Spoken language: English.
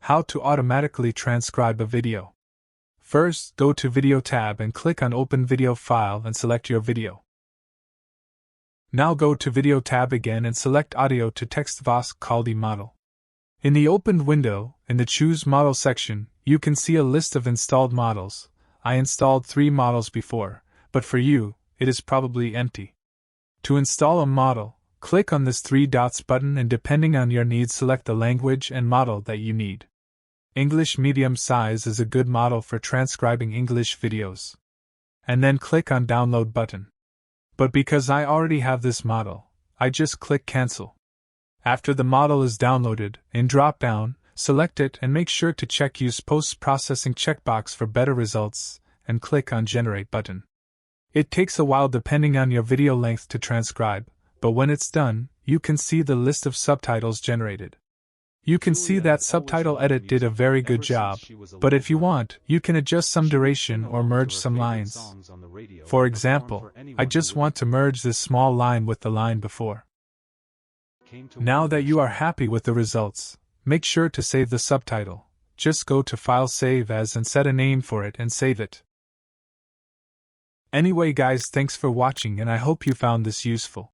How to automatically transcribe a video. First, go to Video tab and click on Open Video File and select your video. Now go to Video tab again and select Audio to Text Voice Quality Model. In the opened window, in the Choose Model section, you can see a list of installed models. I installed 3 models before, but for you, it is probably empty. To install a model, click on this 3 dots button and depending on your needs select the language and model that you need. English medium size is a good model for transcribing English videos. And then click on Download button. But because I already have this model, I just click Cancel. After the model is downloaded, in drop-down, select it and make sure to check Use Post-Processing checkbox for better results, and click on Generate button. It takes a while depending on your video length to transcribe, but when it's done, you can see the list of subtitles generated. You can see that Subtitle Edit did a very good job, but if you want, you can adjust some duration or merge some lines. For example, I just want to merge this small line with the line before. Now that you are happy with the results, make sure to save the subtitle. Just go to File Save As and set a name for it and save it. Anyway guys, thanks for watching and I hope you found this useful.